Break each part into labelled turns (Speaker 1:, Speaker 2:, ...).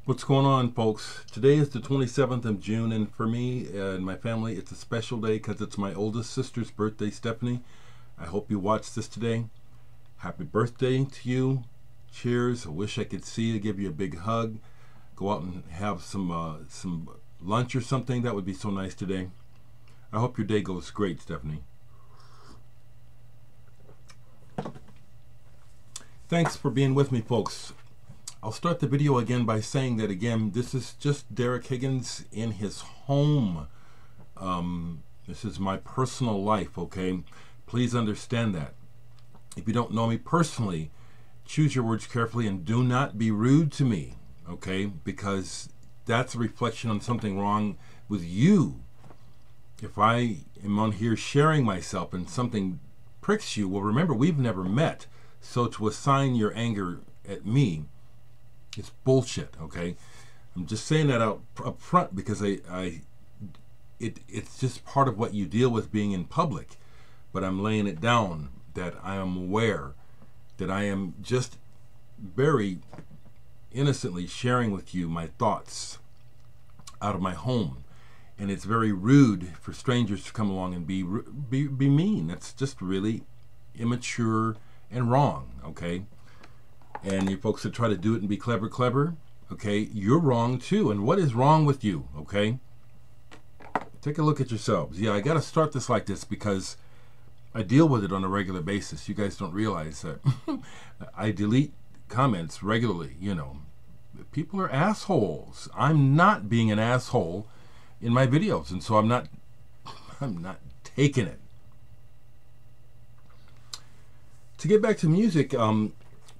Speaker 1: What's going on, folks? Today is the 27th of June, and for me and my family, it's a special day because it's my oldest sister's birthday, Stephanie. I hope you watch this today. Happy birthday to you. Cheers. I wish I could see you, give you a big hug. Go out and have some lunch or something. That would be so nice today. I hope your day goes great, Stephanie. Thanks for being with me, folks. I'll start the video again by saying that again, this is just Dereck Higgins in his home. This is my personal life, okay? Please understand that. If you don't know me personally, choose your words carefully and do not be rude to me, okay? Because that's a reflection on something wrong with you. If I am on here sharing myself and something pricks you, well, remember, we've never met. So to assign your anger at me, it's bullshit, okay? I'm just saying that up front because it's just part of what you deal with being in public. But I'm laying it down that I am aware that I am just very innocently sharing with you my thoughts out of my home. And it's very rude for strangers to come along and be mean. That's just really immature and wrong, okay? And you folks that try to do it and be clever, okay, you're wrong too. And what is wrong with you, okay? Take a look at yourselves. Yeah, I got to start this like this because I deal with it on a regular basis. You guys don't realize that. I delete comments regularly, you know. People are assholes. I'm not being an asshole in my videos, and so I'm not taking it. To get back to music,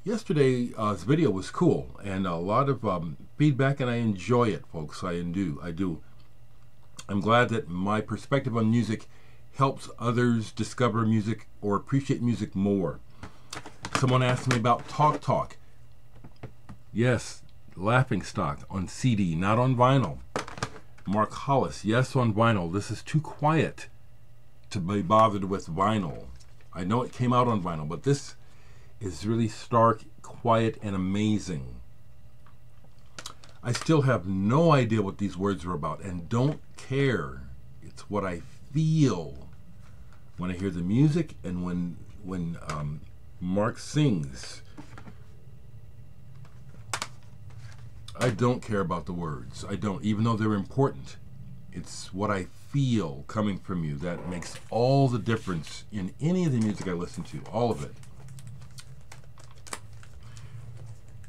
Speaker 1: yesterday's video was cool and a lot of feedback, and I enjoy it, folks. I do. I'm glad that my perspective on music helps others discover music or appreciate music more. Someone asked me about Talk. Yes, Laughing Stock on CD, not on vinyl. Mark Hollis, yes, on vinyl. This is too quiet to be bothered with vinyl. I know it came out on vinyl, but this is really stark, quiet, and amazing. I still have no idea what these words are about and don't care. It's what I feel when I hear the music and when Mark sings. I don't care about the words. I don't, even though they're important. It's what I feel coming from you that makes all the difference in any of the music I listen to, all of it.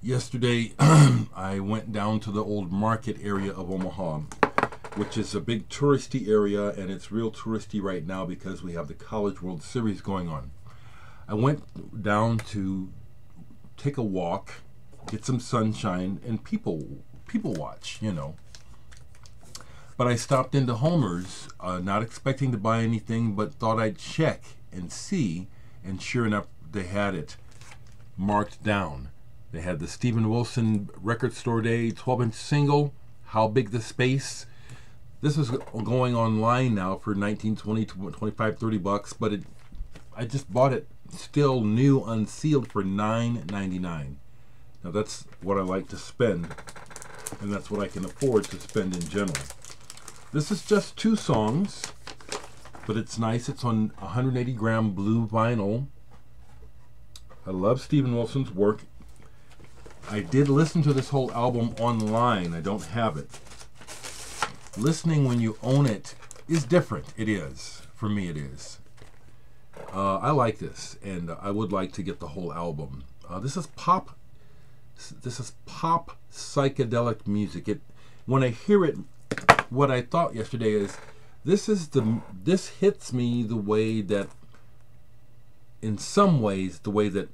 Speaker 1: Yesterday, I went down to the old market area of Omaha, which is a big touristy area, and it's real touristy right now because we have the College World Series going on. I went down to take a walk, get some sunshine, and people watch, you know. But I stopped into Homer's, not expecting to buy anything, but thought I'd check and see, and sure enough, they had it marked down. They had the Steven Wilson Record Store Day 12-inch single, How Big the Space. This is going online now for $19, $20, $25, $30, but I just bought it still new, unsealed for $9.99. Now that's what I like to spend, and that's what I can afford to spend in general. This is just 2 songs, but it's nice. It's on 180-gram blue vinyl. I love Steven Wilson's work. I did listen to this whole album online. I don't have it. Listening when you own it is different. It is. For me, it is. I like this, and I would like to get the whole album. This is pop. This is pop psychedelic music. When I hear it, what I thought yesterday is this hits me the way that, in some ways, the way that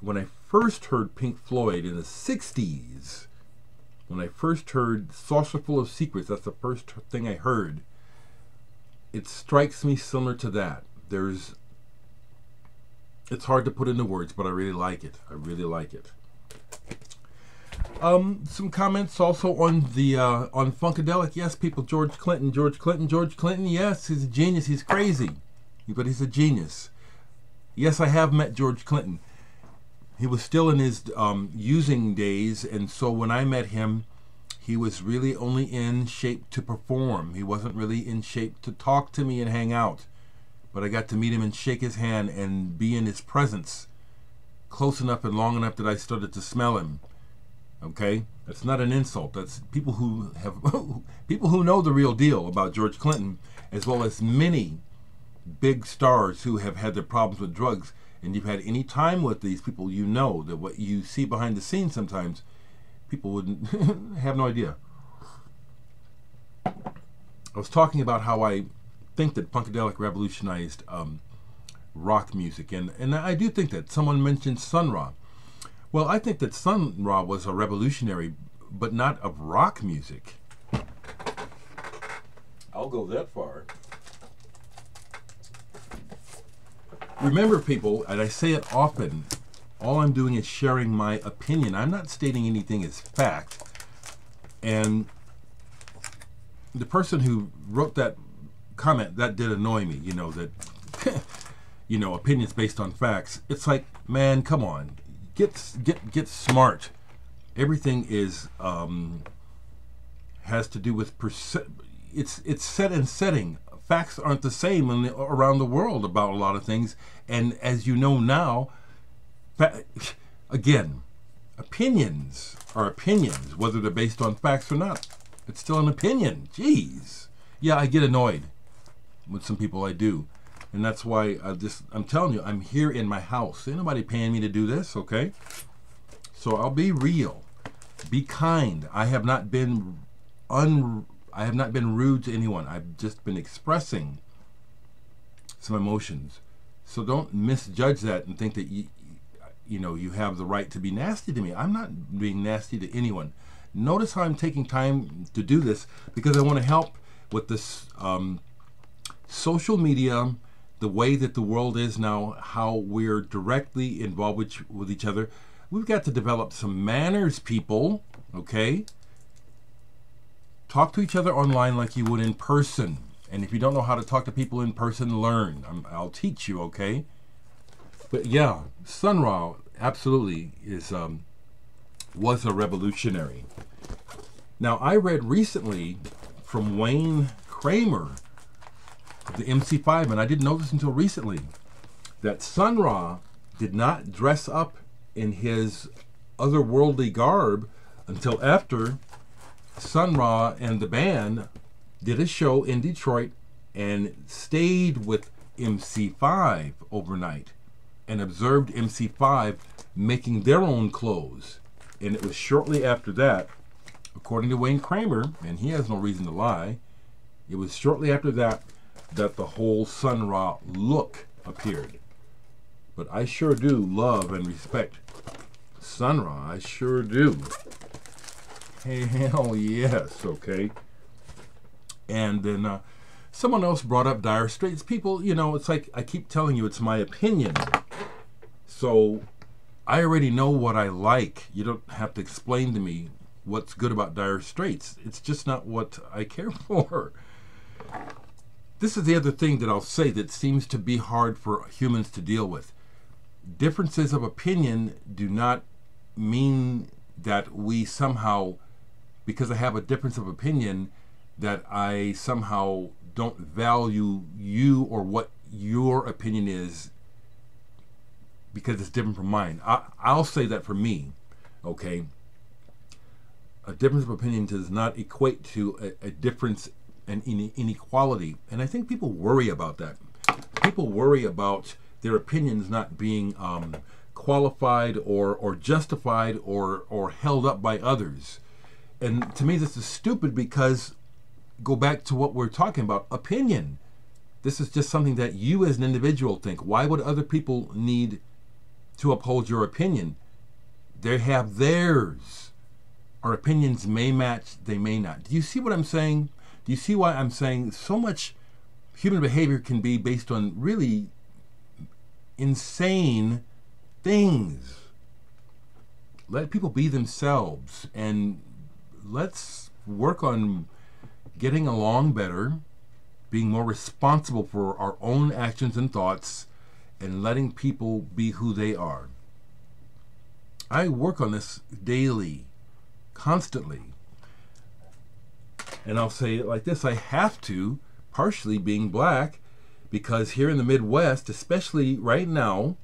Speaker 1: when I first heard Pink Floyd in the 60s, when I first heard Saucer Full of Secrets, that's the first thing I heard, it strikes me similar to that. It's hard to put into words, but I really like it. I really like it. Some comments also on the on Funkadelic. Yes, people, George Clinton. Yes, he's a genius. He's crazy, but he's a genius. Yes, I have met George Clinton. He was still in his using days, and so when I met him, He was really only in shape to perform. He wasn't really in shape to talk to me and hang out. But I got to meet him and shake his hand and be in his presence close enough and long enough that I started to smell him. Okay? That's not an insult. That's people who have people who know the real deal about George Clinton, as well as many big stars who have had their problems with drugs. And you've had any time with these people, you know that what you see behind the scenes sometimes, people wouldn't have no idea. I was talking about how I think that Funkadelic revolutionized rock music, and I do think that. Someone mentioned Sun Ra. Well, I think that Sun Ra was a revolutionary, but not of rock music. I'll go that far. Remember, people, and I say it often, all I'm doing is sharing my opinion. I'm not stating anything as fact. And the person who wrote that comment, that did annoy me, you know, that, you know, opinions based on facts. It's like, man, come on, get smart. Everything is, has to do with, it's set and setting. Facts aren't the same around the world about a lot of things. And as you know now, again, opinions are opinions, whether they're based on facts or not. It's still an opinion. Jeez. Yeah, I get annoyed with some people. I do. And that's why I'm telling you, I'm here in my house. Ain't nobody paying me to do this, okay? So I'll be real. Be kind. I have not been rude to anyone. I've just been expressing some emotions. So don't misjudge that and think that you know, you have the right to be nasty to me. I'm not being nasty to anyone. Notice how I'm taking time to do this, because I want to help with this social media, the way that the world is now, how we're directly involved with each other. We've got to develop some manners, people, okay? Talk to each other online like you would in person. And if you don't know how to talk to people in person, learn. I'll teach you, okay? But yeah, Sun Ra absolutely was a revolutionary. Now, I read recently from Wayne Kramer, the MC5, and I didn't know this until recently, that Sun Ra did not dress up in his otherworldly garb until after Sun Ra and the band did a show in Detroit and stayed with MC5 overnight and observed MC5 making their own clothes. And it was shortly after that, according to Wayne Kramer, and he has no reason to lie, it was shortly after that that the whole Sun Ra look appeared. But I sure do love and respect Sun Ra. I sure do. Hell yes, okay. And then someone else brought up Dire Straits. People, you know, it's like I keep telling you, it's my opinion. So I already know what I like. You don't have to explain to me what's good about Dire Straits. It's just not what I care for. This is the other thing that I'll say that seems to be hard for humans to deal with. Differences of opinion do not mean that we somehow, because I have a difference of opinion, that I somehow don't value you or what your opinion is because it's different from mine. I'll say that for me, okay? A difference of opinion does not equate to a difference and inequality. And I think people worry about that. People worry about their opinions not being qualified or justified or held up by others. And to me, this is stupid, because go back to what we're talking about, opinion. This is just something that you as an individual think. Why would other people need to uphold your opinion? They have theirs. Our opinions may match, they may not. Do you see what I'm saying? Do you see why I'm saying so much human behavior can be based on really insane things? Let people be themselves, and let's work on getting along better, being more responsible for our own actions and thoughts, and letting people be who they are. I work on this daily, constantly. And I'll say it like this: I have to, partially being black, because here in the Midwest, especially right now,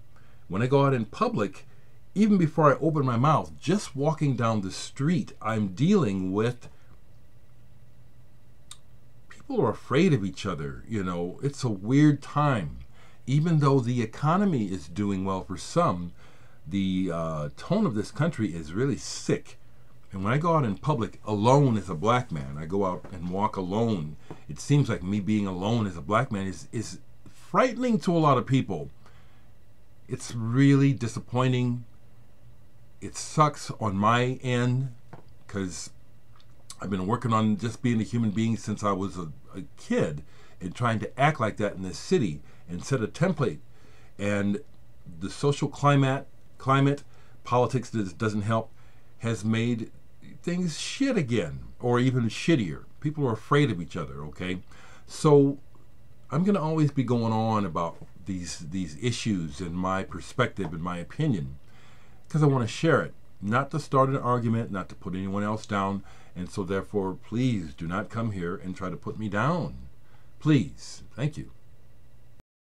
Speaker 1: when I go out in public, even before I open my mouth, just walking down the street, I'm dealing with people who are afraid of each other. You know, it's a weird time. Even though the economy is doing well for some, the tone of this country is really sick. And when I go out in public alone as a black man, I go out and walk alone, it seems like me being alone as a black man is frightening to a lot of people. It's really disappointing. It sucks on my end because I've been working on just being a human being since I was a kid, and trying to act like that in this city and set a template. And the social climate, politics that doesn't help, has made things shit again, or even shittier. People are afraid of each other, okay? So I'm going to always be going on about these issues and my perspective and my opinion, because I want to share it, not to start an argument, not to put anyone else down. And so therefore, please do not come here and try to put me down. Please. Thank you.